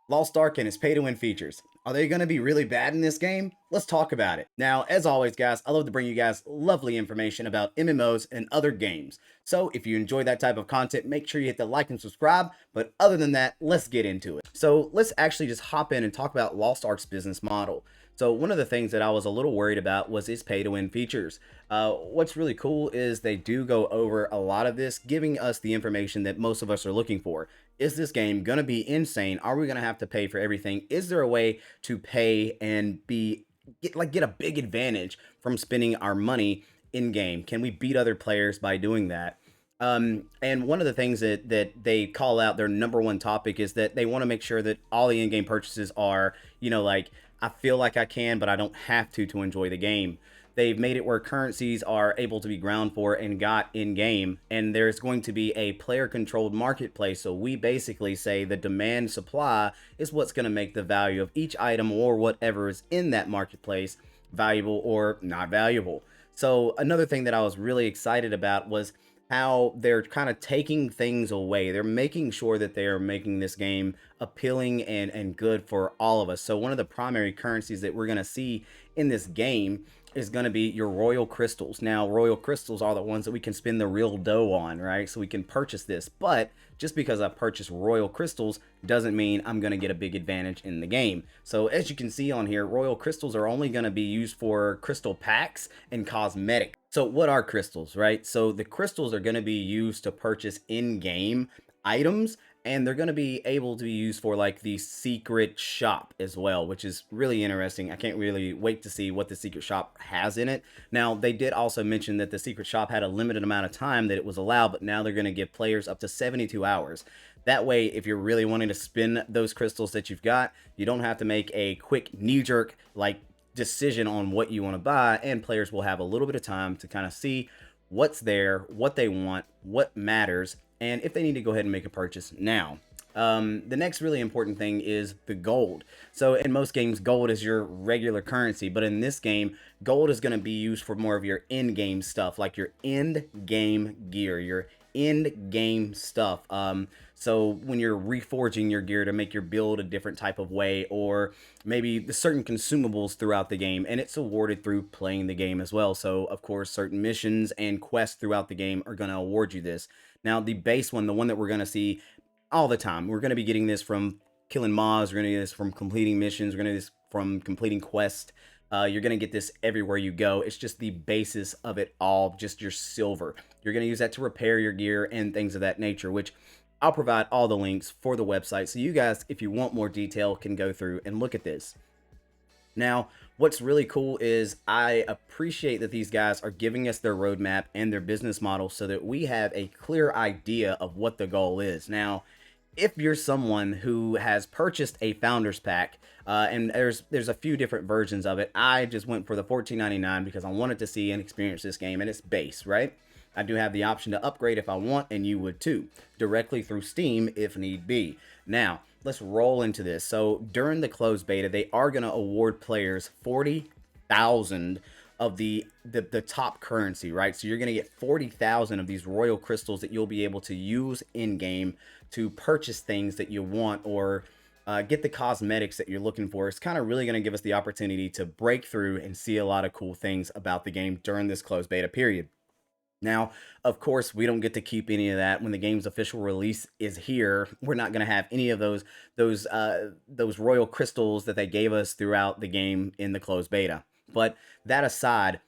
Lost Ark and its pay-to-win features. Are they going to be really bad in this game? Let's talk about it. Now, as always, guys, I love to bring you guys lovely information about MMOs and other games. So if you enjoy that type of content, make sure you hit the like and subscribe. But other than that, let's get into it. So let's actually just hop in and talk about Lost Ark's business model. So one of the things that I was a little worried about was its pay-to-win features. What's really cool is they do go over a lot of this, giving us the information that most of us are looking for. Is this game going to be insane? Are we going to have to pay for everything? Is there a way to pay and get a big advantage from spending our money in game? Can we beat other players by doing that? And one of the things that they call out, their number one topic, is that they want to make sure that all the in-game purchases are, like, I feel like I can, but I don't have to enjoy the game. They've made it where currencies are able to be ground for and got in game, and there's going to be a player controlled marketplace. So we basically say the demand supply is what's going to make the value of each item or whatever is in that marketplace valuable or not valuable. So another thing that I was really excited about was how they're kind of taking things away. They're making sure that they are making this game appealing and good for all of us. So one of the primary currencies that we're going to see in this game is going to be your royal crystals. Now, royal crystals are the ones that we can spend the real dough on, right? So we can purchase this. But just because I purchase royal crystals doesn't mean I'm going to get a big advantage in the game. So as you can see on here, royal crystals are only going to be used for crystal packs and cosmetics. So what are crystals, right? So the crystals are going to be used to purchase in-game items, and they're going to be able to be used for like the secret shop as well, which is really interesting. I can't really wait to see what the secret shop has in it. Now, they did also mention that the secret shop had a limited amount of time that it was allowed, but now they're going to give players up to 72 hours. That way, if you're really wanting to spin those crystals that you've got, you don't have to make a quick knee-jerk like decision on what you want to buy, and players will have a little bit of time to kind of see what's there, what they want, what matters, and if they need to go ahead and make a purchase now. The next really important thing is the gold. So in most games, gold is your regular currency, but in this game, gold is going to be used for more of your in-game stuff, like your end-game gear, your end-game stuff. So when you're reforging your gear to make your build a different type of way, or maybe the certain consumables throughout the game, and it's awarded through playing the game as well. So of course, certain missions and quests throughout the game are going to award you this. Now, the base one, the one that we're going to see all the time, we're going to be getting this from killing mobs, we're going to get this from completing missions, we're going to get this from completing quests. You're going to get this everywhere you go. It's just the basis of it all, just your silver. You're going to use that to repair your gear and things of that nature, which I'll provide all the links for the website. So you guys, if you want more detail, can go through and look at this. Now, what's really cool is I appreciate that these guys are giving us their roadmap and their business model so that we have a clear idea of what the goal is. Now, if you're someone who has purchased a founders pack, and there's a few different versions of it, I just went for the $14.99 because I wanted to see and experience this game and its base, right? I do have the option to upgrade if I want, and you would too, directly through Steam if need be. Now, let's roll into this. So during the closed beta, they are going to award players 40,000 of the top currency, right? So you're going to get 40,000 of these royal crystals that you'll be able to use in game to purchase things that you want, or get the cosmetics that you're looking for. It's kind of really going to give us the opportunity to break through and see a lot of cool things about the game during this closed beta period. Now, of course, we don't get to keep any of that when the game's official release is here. We're not going to have any of those royal crystals that they gave us throughout the game in the closed beta. But that aside,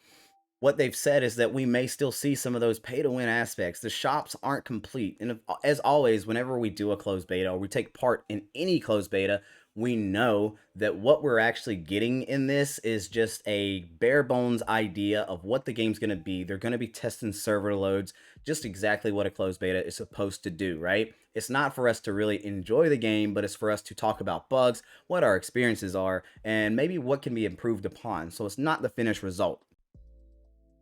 what they've said is that we may still see some of those pay to win aspects. The shops aren't complete. And as always, whenever we do a closed beta or we take part in any closed beta, we know that what we're actually getting in this is just a bare bones idea of what the game's going to be. They're going to be testing server loads, just exactly what a closed beta is supposed to do, right? It's not for us to really enjoy the game, but it's for us to talk about bugs, what our experiences are, and maybe what can be improved upon. So it's not the finished result.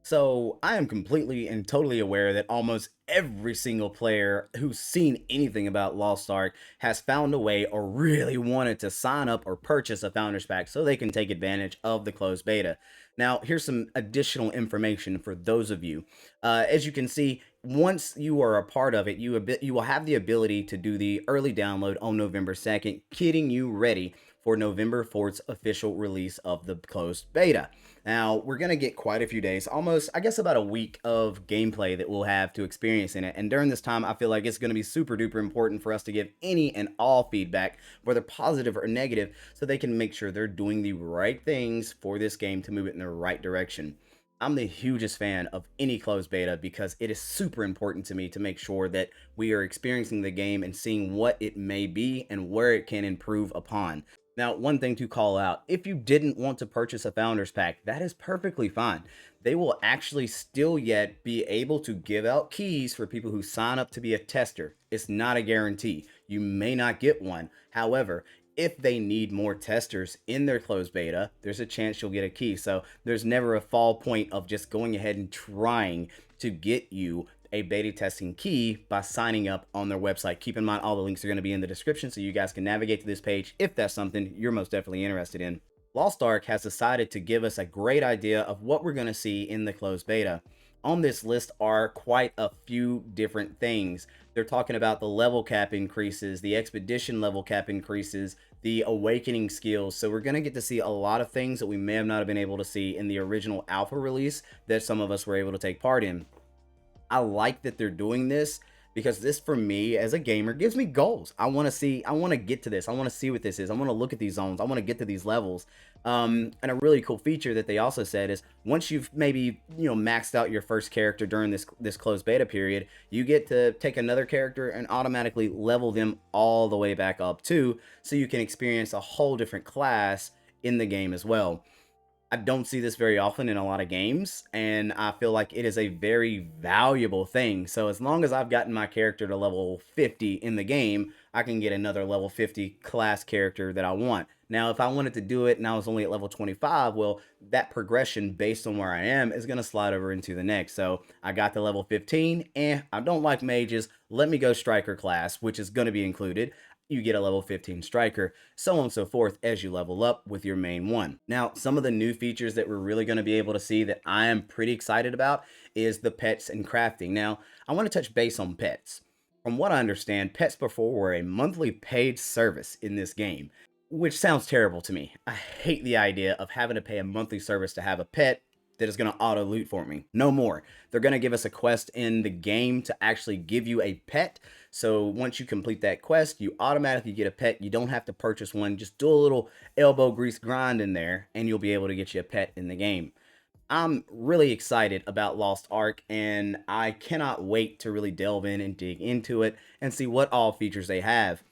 So I am completely and totally aware that almost every single player who's seen anything about Lost Ark has found a way or really wanted to sign up or purchase a Founders Pack so they can take advantage of the closed beta. Now, here's some additional information for those of you. As you can see, once you are a part of it, you will have the ability to do the early download on November 2nd, getting you ready for November 4th's official release of the closed beta. Now, we're going to get quite a few days, almost, I guess, about a week of gameplay that we'll have to experience in it. And during this time, I feel like it's going to be super duper important for us to give any and all feedback, whether positive or negative, so they can make sure they're doing the right things for this game to move it in the right direction. I'm the hugest fan of any closed beta because it is super important to me to make sure that we are experiencing the game and seeing what it may be and where it can improve upon. Now, one thing to call out, if you didn't want to purchase a Founders Pack, that is perfectly fine. They will actually still yet be able to give out keys for people who sign up to be a tester. It's not a guarantee. You may not get one. However, if they need more testers in their closed beta, there's a chance you'll get a key. So there's never a fall point of just going ahead and trying to get you a beta testing key by signing up on their website. Keep in mind, all the links are going to be in the description so you guys can navigate to this page if that's something you're most definitely interested in. Lost Ark has decided to give us a great idea of what we're going to see in the closed beta. On this list are quite a few different things. They're talking about the level cap increases, the expedition level cap increases, the awakening skills. So we're going to get to see a lot of things that we may have not been able to see in the original alpha release that some of us were able to take part in. I like that they're doing this because this, for me as a gamer, gives me goals. I want to get to this. I want to see what this is. I want to look at these zones. I want to get to these levels. And a really cool feature that they also said is once you've maybe, maxed out your first character during this closed beta period, you get to take another character and automatically level them all the way back up too, so you can experience a whole different class in the game as well. I don't see this very often in a lot of games, and I feel like it is a very valuable thing. So as long as I've gotten my character to level 50 in the game, I can get another level 50 class character that I want. Now, if I wanted to do it and I was only at level 25, well, that progression based on where I am is going to slide over into the next. So I got to level 15, and I don't like mages. Let me go striker class, which is going to be included. You get a level 15 striker, so on and so forth as you level up with your main one. Now, some of the new features that we're really going to be able to see that I am pretty excited about is the pets and crafting. Now, I want to touch base on pets. From what I understand, pets before were a monthly paid service in this game, which sounds terrible to me. I hate the idea of having to pay a monthly service to have a pet that is going to auto loot for me. No more. They're going to give us a quest in the game to actually give you a pet. So once you complete that quest, you automatically get a pet. You don't have to purchase one. Just do a little elbow grease grind in there and you'll be able to get you a pet in the game. I'm really excited about Lost Ark, and I cannot wait to really delve in and dig into it and see what all features they have.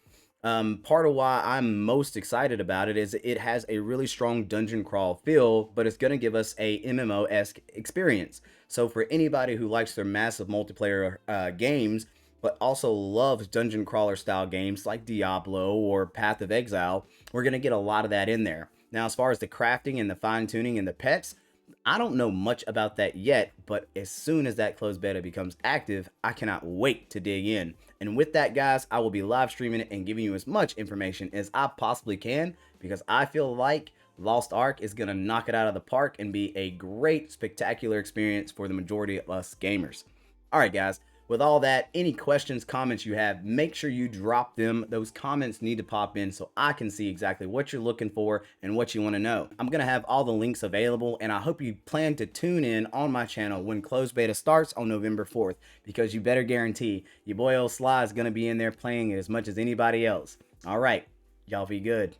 Part of why I'm most excited about it is it has a really strong dungeon crawl feel, but it's going to give us a MMO-esque experience. So for anybody who likes their massive multiplayer games, but also loves dungeon crawler style games like Diablo or Path of Exile, we're going to get a lot of that in there. Now, as far as the crafting and the fine tuning and the pets, I don't know much about that yet, but as soon as that closed beta becomes active, I cannot wait to dig in. And with that, guys, I will be live streaming it and giving you as much information as I possibly can because I feel like Lost Ark is going to knock it out of the park and be a great, spectacular experience for the majority of us gamers. All right, guys. With all that, any questions, comments you have, make sure you drop them. Those comments need to pop in so I can see exactly what you're looking for and what you want to know. I'm going to have all the links available, and I hope you plan to tune in on my channel when closed beta starts on November 4th, because you better guarantee your boy old Sly is going to be in there playing it as much as anybody else. All right, y'all be good.